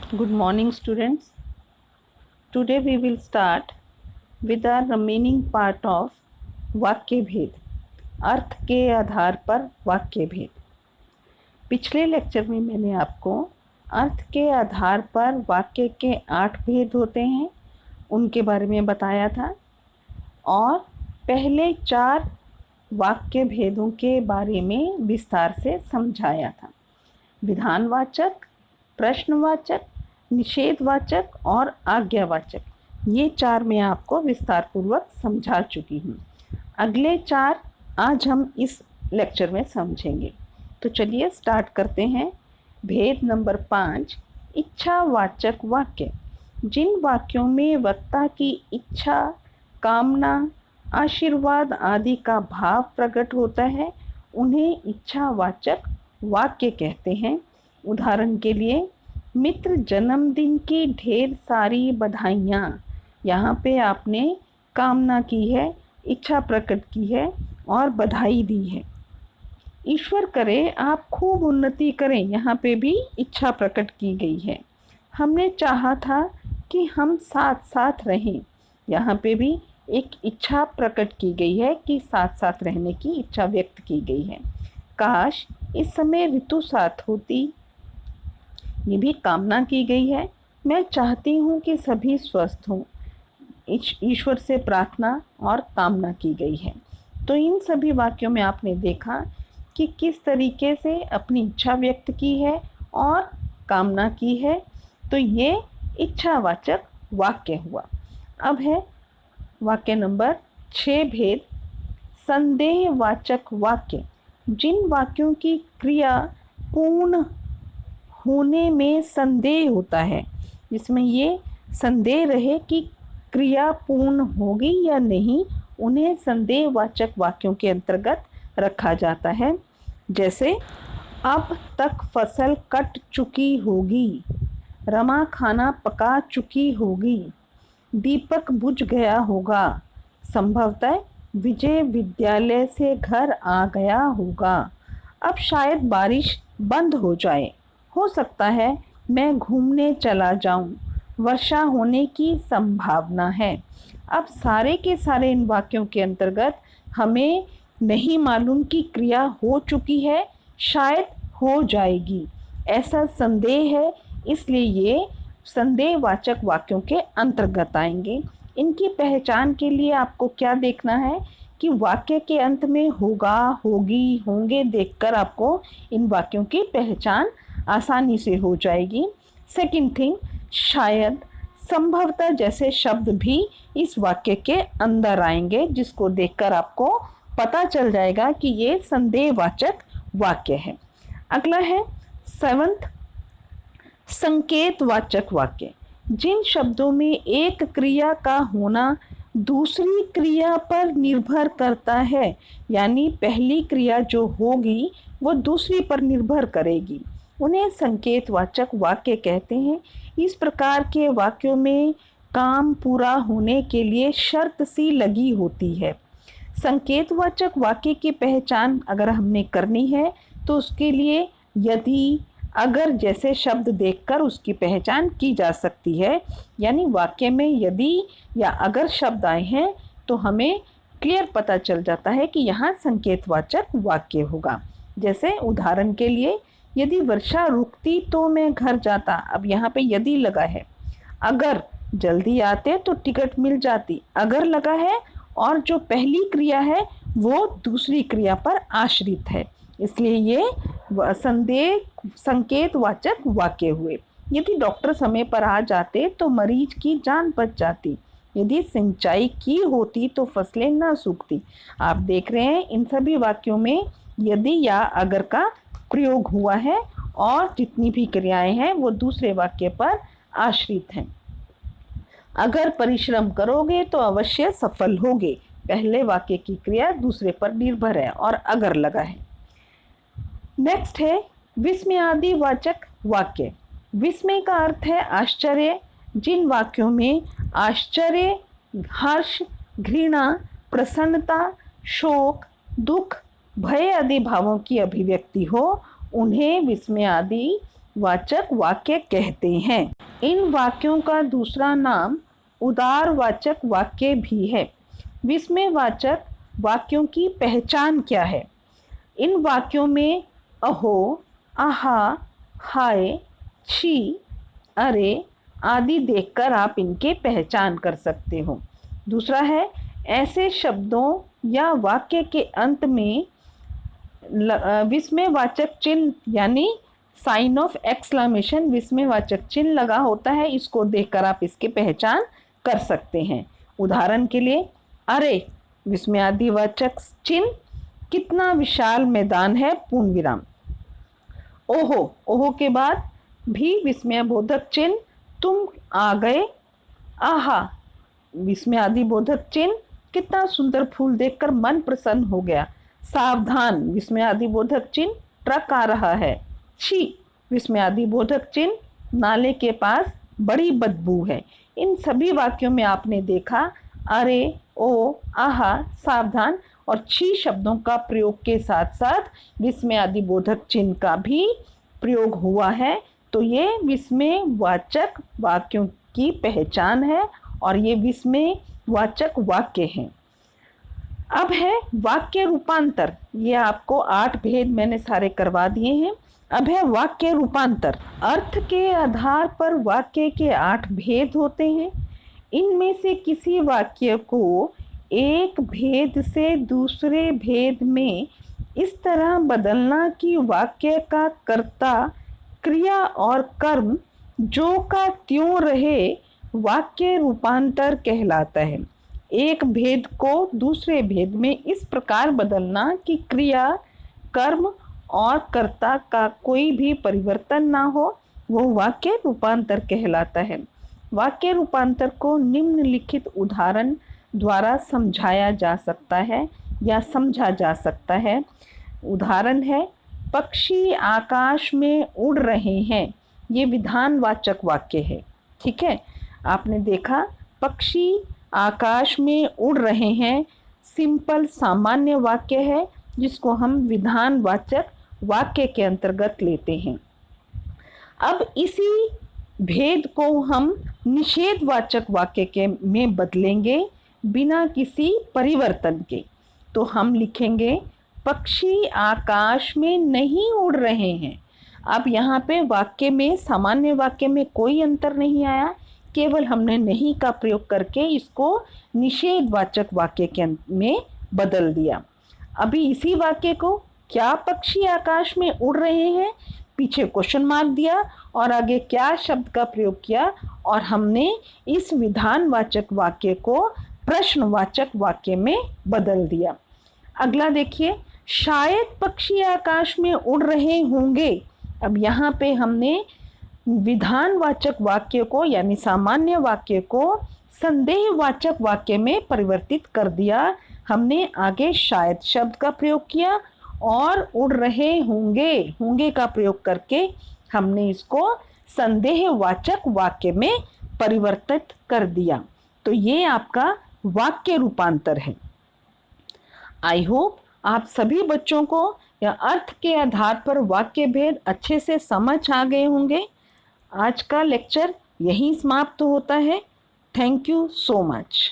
Good morning, students. Today we will start with the remaining part of वाक्य भेद, अर्थ के आधार पर वाक्य भेद। पिछले लेक्चर में मैंने आपको अर्थ के आधार पर वाक्य के 8 भेद होते हैं उनके बारे में बताया था और पहले 4 वाक्य भेदों के बारे में विस्तार से समझाया था। विधानवाचक, प्रश्नवाचक, निषेधवाचक और आज्ञावाचक, ये 4 मैं आपको विस्तार पूर्वक समझा चुकी हूँ। अगले 4 आज हम इस लेक्चर में समझेंगे। तो चलिए स्टार्ट करते हैं। भेद नंबर 5, इच्छावाचक वाक्य। जिन वाक्यों में वक्ता की इच्छा, कामना, आशीर्वाद आदि का भाव प्रकट होता है उन्हें इच्छावाचक वाक्य कहते हैं। उदाहरण के लिए, मित्र जन्मदिन की ढेर सारी बधाइयाँ। यहाँ पे आपने कामना की है, इच्छा प्रकट की है और बधाई दी है। ईश्वर करे आप खूब उन्नति करें, यहाँ पे भी इच्छा प्रकट की गई है। हमने चाहा था कि हम साथ साथ रहें, यहाँ पे भी एक इच्छा प्रकट की गई है कि साथ साथ रहने की इच्छा व्यक्त की गई है। काश इस समय ऋतु साथ होती, ये भी कामना की गई है। मैं चाहती हूँ कि सभी स्वस्थ हों, ईश्वर से प्रार्थना और कामना की गई है। तो इन सभी वाक्यों में आपने देखा कि किस तरीके से अपनी इच्छा व्यक्त की है और कामना की है। तो ये इच्छावाचक वाक्य हुआ। अब है वाक्य नंबर 6 भेद, संदेहवाचक वाक्य। जिन वाक्यों की क्रिया पूर्ण होने में संदेह होता है, जिसमें ये संदेह रहे कि क्रिया पूर्ण होगी या नहीं, उन्हें संदेहवाचक वाक्यों के अंतर्गत रखा जाता है। जैसे, अब तक फसल कट चुकी होगी, रमा खाना पका चुकी होगी, दीपक बुझ गया होगा, संभवतः विजय विद्यालय से घर आ गया होगा, अब शायद बारिश बंद हो जाए, हो सकता है मैं घूमने चला जाऊं, वर्षा होने की संभावना है। अब सारे के सारे इन वाक्यों के अंतर्गत हमें नहीं मालूम कि क्रिया हो चुकी है, शायद हो जाएगी, ऐसा संदेह है, इसलिए ये संदेहवाचक वाक्यों के अंतर्गत आएंगे। इनकी पहचान के लिए आपको क्या देखना है कि वाक्य के अंत में होगा, होगी, होंगे देखकर आपको इन वाक्यों की पहचान आसानी से हो जाएगी। सेकंड थिंग, शायद, संभवतः जैसे शब्द भी इस वाक्य के अंदर आएंगे, जिसको देखकर आपको पता चल जाएगा कि ये संदेहवाचक वाक्य है। अगला है 7th, संकेतवाचक वाक्य। जिन शब्दों में एक क्रिया का होना दूसरी क्रिया पर निर्भर करता है, यानी पहली क्रिया जो होगी वो दूसरी पर निर्भर करेगी, उन्हें संकेतवाचक वाक्य कहते हैं। इस प्रकार के वाक्यों में काम पूरा होने के लिए शर्त सी लगी होती है। संकेतवाचक वाक्य की पहचान अगर हमने करनी है तो उसके लिए यदि, अगर जैसे शब्द देखकर उसकी पहचान की जा सकती है। यानी वाक्य में यदि या अगर शब्द आए हैं तो हमें क्लियर पता चल जाता है कि यहाँ संकेतवाचक वाक्य होगा। जैसे उदाहरण के लिए, यदि वर्षा रुकती तो मैं घर जाता, अब यहाँ पे यदि लगा है। अगर जल्दी आते तो टिकट मिल जाती, अगर लगा है, और जो पहली क्रिया है वो दूसरी क्रिया पर आश्रित है, इसलिए ये संकेतवाचक वाक्य हुए। यदि डॉक्टर समय पर आ जाते तो मरीज की जान बच जाती, यदि सिंचाई की होती तो फसलें ना सूखती। आप देख रहे हैं इन सभी वाक्यों में यदि या अगर का प्रयोग हुआ है और जितनी भी क्रियाएं हैं वो दूसरे वाक्य पर आश्रित हैं। अगर परिश्रम करोगे तो अवश्य सफल होगे, पहले वाक्य की क्रिया दूसरे पर निर्भर है और अगर लगा है। नेक्स्ट है विस्मयादिवाचक वाक्य। विस्मय का अर्थ है आश्चर्य। जिन वाक्यों में आश्चर्य, हर्ष, घृणा, प्रसन्नता, शोक, दुख, भय आदि भावों की अभिव्यक्ति हो उन्हें विस्मयादि वाचक वाक्य कहते हैं। इन वाक्यों का दूसरा नाम उदारवाचक वाक्य भी है। विस्मयवाचक वाक्यों की पहचान क्या है? इन वाक्यों में अहो, आहा, हाय, छी, अरे आदि देखकर आप इनके पहचान कर सकते हो। दूसरा है, ऐसे शब्दों या वाक्य के अंत में विस्मयवाचक चिन्ह यानी साइन ऑफ एक्सक्लेमेशन विस्मयवाचक चिन्ह लगा होता है। इसको देखकर आप इसके पहचान कर सकते हैं। उदाहरण के लिए, अरे विस्मयादिवाचक चिन्ह, कितना विशाल मैदान है, पूर्ण विराम। ओहो, ओहो के बाद भी विस्मयबोधक चिन्ह, तुम आ गए। आहा, विस्मयादिबोधक चिन्ह, कितना सुंदर फूल देखकर मन प्रसन्न हो गया। सावधान, विस्मयादिबोधक चिन्ह, ट्रक आ रहा है। छी, विस्मयादिबोधक चिन्ह, नाले के पास बड़ी बदबू है। इन सभी वाक्यों में आपने देखा अरे, ओ, आहा, सावधान और छी शब्दों का प्रयोग के साथ साथ विस्मयादिबोधक चिन्ह का भी प्रयोग हुआ है। तो ये विस्मयवाचक वाक्यों की पहचान है और ये विस्मयवाचक वाक्य हैं। अब है वाक्य रूपांतर। ये आपको 8 भेद मैंने सारे करवा दिए हैं। अब है वाक्य रूपांतर। अर्थ के आधार पर वाक्य के 8 भेद होते हैं। इनमें से किसी वाक्य को एक भेद से दूसरे भेद में इस तरह बदलना कि वाक्य का कर्ता, क्रिया और कर्म जो का त्यों रहे, वाक्य रूपांतर कहलाता है। एक भेद को दूसरे भेद में इस प्रकार बदलना कि क्रिया, कर्म और कर्ता का कोई भी परिवर्तन ना हो, वो वाक्य रूपांतर कहलाता है। वाक्य रूपांतर को निम्नलिखित उदाहरण द्वारा समझाया जा सकता है या समझा जा सकता है। उदाहरण है, पक्षी आकाश में उड़ रहे हैं। ये विधानवाचक वाक्य है। ठीक है, आपने देखा पक्षी आकाश में उड़ रहे हैं, सिंपल सामान्य वाक्य है जिसको हम विधानवाचक वाक्य के अंतर्गत लेते हैं। अब इसी भेद को हम निषेधवाचक वाक्य के में बदलेंगे बिना किसी परिवर्तन के। तो हम लिखेंगे पक्षी आकाश में नहीं उड़ रहे हैं। अब यहाँ पे वाक्य में, सामान्य वाक्य में कोई अंतर नहीं आया, केवल हमने नहीं का प्रयोग करके इसको निषेधवाचक वाक्य के में बदल दिया। अभी इसी वाक्य को, क्या पक्षी आकाश में उड़ रहे हैं, पीछे क्वेश्चन मार्क दिया और आगे क्या शब्द का प्रयोग किया और हमने इस विधानवाचक वाक्य को प्रश्नवाचक वाक्य में बदल दिया। अगला देखिए, शायद पक्षी आकाश में उड़ रहे होंगे। अब यहाँ पे हमने विधानवाचक वाक्य को यानी सामान्य वाक्य को संदेहवाचक वाक्य में परिवर्तित कर दिया। हमने आगे शायद शब्द का प्रयोग किया और उड़ रहे होंगे, होंगे का प्रयोग करके हमने इसको संदेहवाचक वाक्य में परिवर्तित कर दिया। तो ये आपका वाक्य रूपांतर है। आई होप आप सभी बच्चों को या अर्थ के आधार पर वाक्य भेद अच्छे से समझ आ गए होंगे। आज का लेक्चर यहीं समाप्त होता है। Thank you so much.